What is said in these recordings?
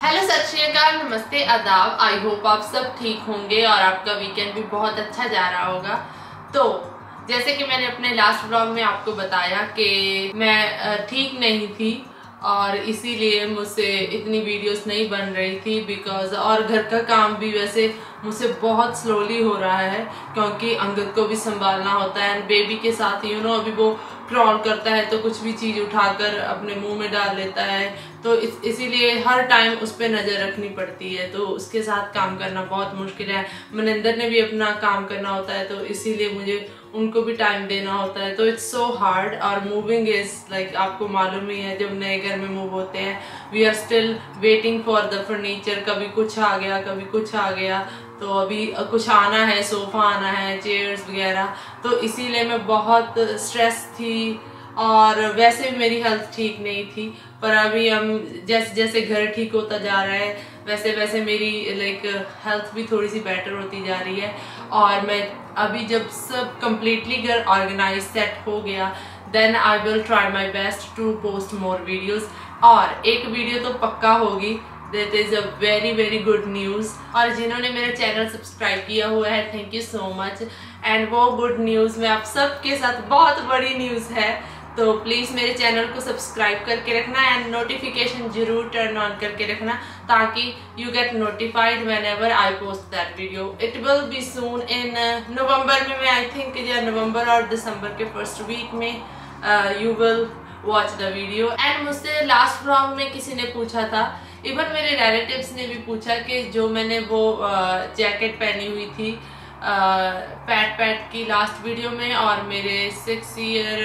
Hello, सत श्री अकाल, नमस्ते, आदाब। आई होप आप सब ठीक होंगे और आपका वीकेंड भी बहुत अच्छा जा रहा होगा। तो जैसे कि मैंने अपने लास्ट व्लॉग में आपको बताया कि मैं ठीक नहीं थी और इसीलिए मुझसे इतनी वीडियोस नहीं बन रही थी बिकॉज और घर का काम भी वैसे मुझसे बहुत स्लोली हो रहा है क्योंकि अंगद को भी संभालना होता है एंड बेबी के साथ अभी वो क्रॉल करता है तो कुछ भी चीज उठाकर अपने मुंह में डाल लेता है, तो इसीलिए हर टाइम उस पर नजर रखनी पड़ती है। तो उसके साथ काम करना बहुत मुश्किल है। मनिंदर ने भी अपना काम करना होता है तो इसीलिए मुझे उनको भी टाइम देना होता है। तो इट्स सो हार्ड और मूविंग इज लाइक आपको मालूम ही है, जब नए घर में मूव होते हैं we are still waiting for the furniture. कभी कुछ आ गया, कभी कुछ आ गया, तो अभी कुछ आना है, सोफा आना है, चेयर्स वगैरह। तो इसीलिए मैं बहुत स्ट्रेस थी और वैसे भी मेरी हेल्थ ठीक नहीं थी। पर अभी हम जैसे जैसे घर ठीक होता जा रहा है वैसे वैसे मेरी लाइक हेल्थ भी थोड़ी सी बेटर होती जा रही है। और मैं अभी जब सब कम्प्लीटली घर ऑर्गेनाइज सेट हो गया then I will try my best to post more videos. और एक वीडियो तो पक्का होगी, That is a very very good news। और जिन्होंने मेरा चैनल सब्सक्राइब किया हुआ है thank you so much. And वो गुड न्यूज़ में आप सबके साथ बहुत बड़ी न्यूज़ है, तो प्लीज़ मेरे चैनल को सब्सक्राइब करके रखना एंड नोटिफिकेशन जरूर टर्न ऑन करके रखना ताकि you get notified whenever I post that video. It will be soon in November में, आई थिंक या नवंबर और दिसंबर के फर्स्ट वीक में you will watch the video. And मुझसे लास्ट व्लॉग में किसी ने पूछा था, इवन मेरे रिलेटिव्स ने भी पूछा कि जो मैंने वो जैकेट पहनी हुई थी पैट की लास्ट वीडियो में और मेरे 6 year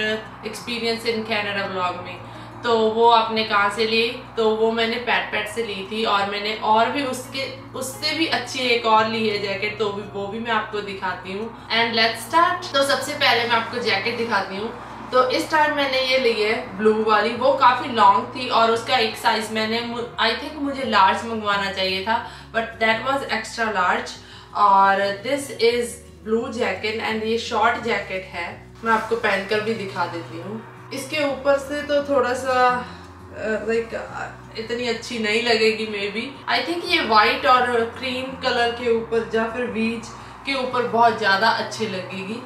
experience in Canada vlog में, तो वो आपने कहाँ से ली? तो वो मैंने पैट से ली थी और मैंने और भी उससे भी अच्छी एक और ली है जैकेट, तो वो भी मैं आपको दिखाती हूँ। And let's start. तो सबसे पहले मैं आपको जैकेट दिखाती हूँ। तो इस टाइम मैंने ये ली है ब्लू वाली, वो काफ़ी लॉन्ग थी और उसका एक साइज मैंने आई थिंक मुझे लार्ज मंगवाना चाहिए था but that was extra large. और this is blue jacket and ये शॉर्ट जैकेट है, मैं आपको पहनकर भी दिखा देती हूँ। इसके ऊपर से तो थोड़ा सा लाइक इतनी अच्छी नहीं लगेगी मे बी। आई थिंक ये वाइट और क्रीम कलर के ऊपर या फिर बीच के ऊपर बहुत ज़्यादा अच्छी लगेगी।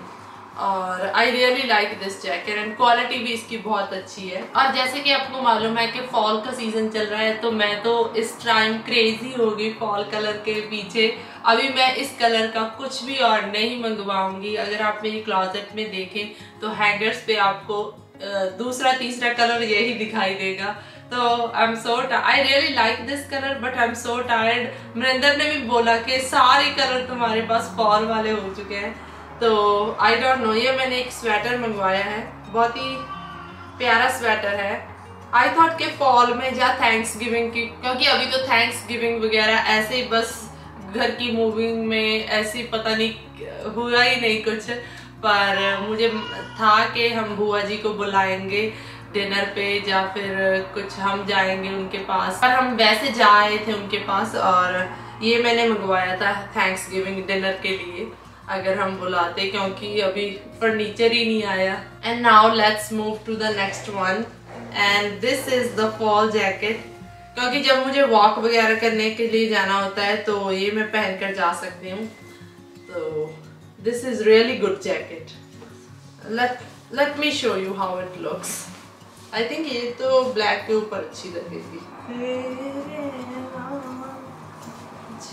और I really like this jacket and quality भी इसकी बहुत अच्छी है। और जैसे कि आपको मालूम है कि फॉल का सीजन चल रहा है तो मैं तो इस टाइम क्रेजी हो गई फॉल कलर के पीछे। अभी मैं इस कलर का कुछ भी और नहीं मंगवाऊंगी। अगर आप मेरी क्लोजेट में देखें तो हैंगर्स पे आपको दूसरा तीसरा कलर यही दिखाई देगा। तो I am so I really like this colour but I am so tired. Maninder ने भी बोला कि सारे कलर तुम्हारे पास फॉल वाले हो चुके हैं, तो आई डोंट नो। ये मैंने एक स्वेटर मंगवाया है, बहुत ही प्यारा स्वेटर है। आई थॉट के फॉल में या थैंक्स गिविंग की, क्योंकि अभी तो थैंक्स गिविंग वगैरह ऐसे ही बस घर की मूविंग में ऐसे पता नहीं हुआ ही नहीं कुछ, पर मुझे था कि हम बुआ जी को बुलाएंगे डिनर पे या फिर कुछ हम जाएंगे उनके पास, पर हम वैसे जा आए थे उनके पास। और ये मैंने मंगवाया था थैंक्स गिविंग डिनर के लिए अगर हम बुलाते, क्योंकि अभी फर्नीचर ही नहीं आया। And now let's move to the next one and this is the fall jacket, क्योंकि जब मुझे वॉक वगैरह करने के लिए जाना होता है तो ये मैं पहनकर जा सकती हूँ। तो this is really good jacket. Let me show you how it looks. I think ये तो ब्लैक के ऊपर अच्छी लगेगी।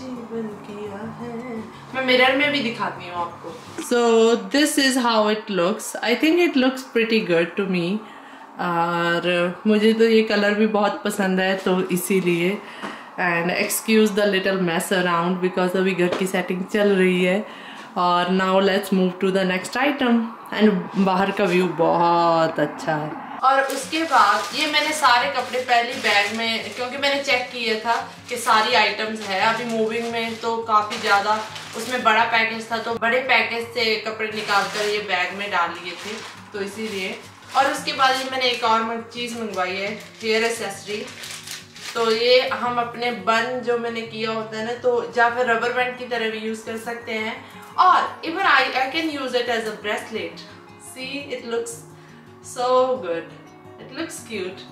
किया है, मैं मिरर में भी दिखाती हूँ आपको। So this is how it looks. I think it looks pretty good to me और मुझे तो ये कलर भी बहुत पसंद है तो इसीलिए। And excuse the little mess around because अभी घर की सेटिंग चल रही है। और now let's move to the next item. And बाहर का व्यू बहुत अच्छा है। और उसके बाद ये मैंने सारे कपड़े पहले बैग में, क्योंकि मैंने चेक किया था कि सारी आइटम्स है अभी मूविंग में, तो काफ़ी ज़्यादा उसमें बड़ा पैकेज था तो बड़े पैकेज से कपड़े निकाल कर ये बैग में डाल लिए थे, तो इसीलिए। और उसके बाद ये मैंने एक और चीज़ मंगवाई है, हेयर एसेसरी। तो ये हम अपने बन जो मैंने किया होता है ना, तो या फिर रबर बैंड की तरह भी यूज़ कर सकते हैं। और even I can use it as a bracelet. See it looks so good, it looks cute।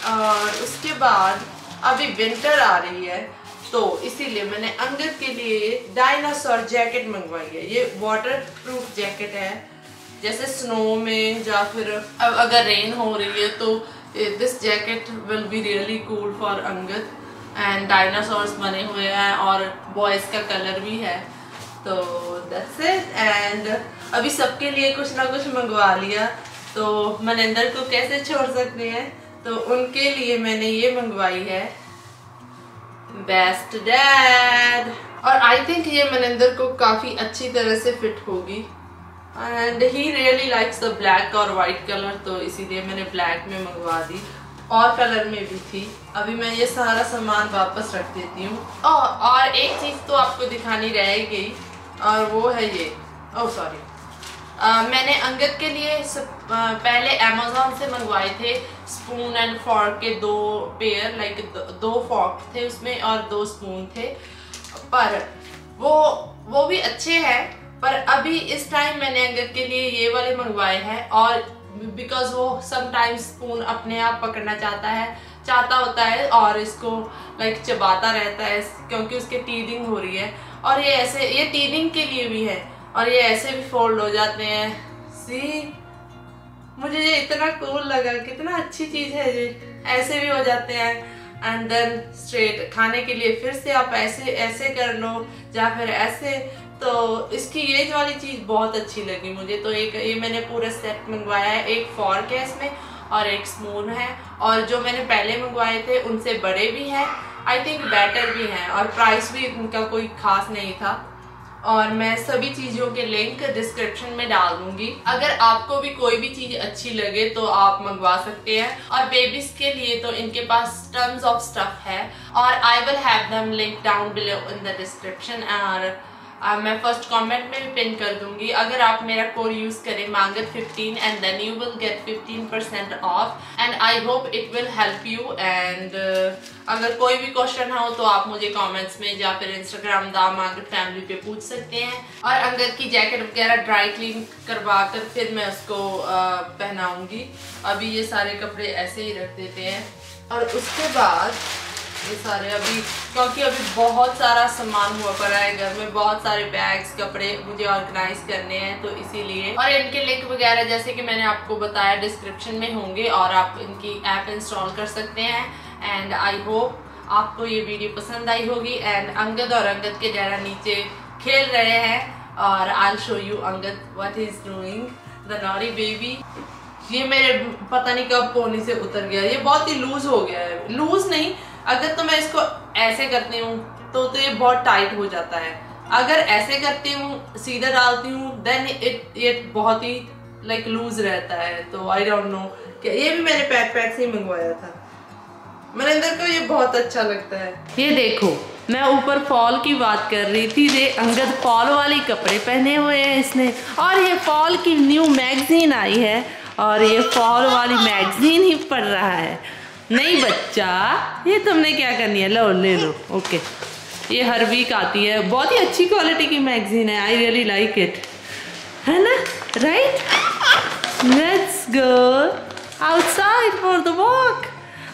और उसके बाद अभी विंटर आ रही है तो इसीलिए मैंने अंगद के लिए डायनासोर जैकेट मंगवाई है। ये वाटर प्रूफ जैकेट है, जैसे स्नो में या फिर अगर रेन हो रही है तो this jacket will be really cool for Angad. And dinosaurs बने हुए हैं और बॉयज का कलर भी है, तो दैट्स इट। एंड अभी सबके लिए कुछ ना कुछ मंगवा लिया, तो मनिंदर को कैसे छोड़ सकते हैं, तो उनके लिए मैंने ये मंगवाई है बेस्ट डैड। और आई थिंक ये मनिंदर को काफ़ी अच्छी तरह से फिट होगी and he really likes the black और वाइट कलर, तो इसीलिए मैंने ब्लैक में मंगवा दी। और कलर में भी थी। अभी मैं ये सारा सामान वापस रख देती हूँ। और एक चीज़ तो आपको दिखानी रह गई और वो है ये, ओह सॉरी, मैंने अंगद के लिए पहले अमेज़ॉन से मंगवाए थे स्पून एंड फॉर्क के 2 पेयर, लाइक 2 फॉर्क थे उसमें और 2 स्पून थे, पर वो भी अच्छे हैं। पर अभी इस टाइम मैंने अंगद के लिए ये वाले मंगवाए हैं, और बिकॉज वो समटाइम्स स्पून अपने आप पकड़ना चाहता होता है और इसको लाइक चबाता रहता है क्योंकि उसके टीदिंग हो रही है। और ये टीदिंग के लिए भी है और ये ऐसे भी फोल्ड हो जाते हैं। सी, मुझे ये इतना कूल लगा, कितना अच्छी चीज है ये, ऐसे भी हो जाते हैं एंड देन स्ट्रेट खाने के लिए फिर से आप ऐसे कर लो या फिर ऐसे। तो इसकी ये वाली चीज बहुत अच्छी लगी मुझे, तो ये मैंने पूरा सेट मंगवाया है। एक फॉर्क है इसमें और एक स्पून है, और जो मैंने पहले मंगवाए थे उनसे बड़े भी हैं, आई थिंक बेटर भी हैं, और प्राइस भी उनका कोई खास नहीं था। और मैं सभी चीज़ों के लिंक डिस्क्रिप्शन में डाल दूंगी। अगर आपको भी कोई भी चीज़ अच्छी लगे तो आप मंगवा सकते हैं। और बेबीज के लिए तो इनके पास टन्स ऑफ स्टफ है, और I will have them link down below in the description, और मैं फर्स्ट कमेंट में भी पिन कर दूंगी। अगर आप मेरा कोड यूज करें MANGAT15 and then you will get 15% off, and I hope it will help you. And अगर कोई भी क्वेश्चन हो तो आप मुझे कमेंट्स में या फिर इंस्टाग्राम द मांगट फैमिली पे पूछ सकते हैं। और अंगद की जैकेट वगैरह ड्राई क्लीन करवा कर फिर मैं उसको पहनाऊंगी। अभी ये सारे कपड़े ऐसे ही रख देते हैं, और उसके बाद ये सारे क्योंकि अभी बहुत सारा सामान हुआ पड़ा है घर में, बहुत सारे बैग्स कपड़े मुझे ऑर्गेनाइज करने हैं, तो इसीलिए। और इनके लिंक वगैरह जैसे कि मैंने आपको बताया डिस्क्रिप्शन में होंगे, और आप इनकी ऐप इंस्टॉल कर सकते हैं। एंड आई होप आपको ये वीडियो पसंद आई होगी। एंड अंगद और अंगद के डैडा नीचे खेल रहे हैं, और I will show you Angad what he is doing, the naughty baby. ये मेरे पता नहीं कब पोनी से उतर गया, ये बहुत ही लूज हो गया है। लूज नहीं, अगर तो मैं इसको ऐसे करती हूँ तो ये बहुत टाइट हो जाता है, अगर ऐसे करती हूँ सीधा डालती हूँ देन इट बहुत ही लाइक लूज रहता है। तो आई डोंट नो, ये भी मैंने पैक से ही मंगवाया था। मनिंदर को ये बहुत अच्छा लगता है। ये देखो, मैं ऊपर फॉल की बात कर रही थी, ये अंगद फॉल वाले कपड़े पहने हुए हैं इसने, और ये फॉल की न्यू मैगजीन आई है और ये फॉल वाली मैगजीन ही पढ़ रहा है। नहीं बच्चा, ये तुमने क्या करनी है, लो ले लो। ओके, ये हर वीक आती है, बहुत ही अच्छी क्वालिटी की मैगजीन है, आई रियली लाइक इट, है ना, right? Let's go outside for the walk.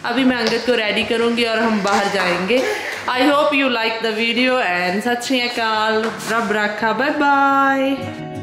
अभी मैं अंगद को रेडी करूंगी और हम बाहर जाएंगे। I hope you like the video and सत श्री अकाल, रब रखा, बाय बाय।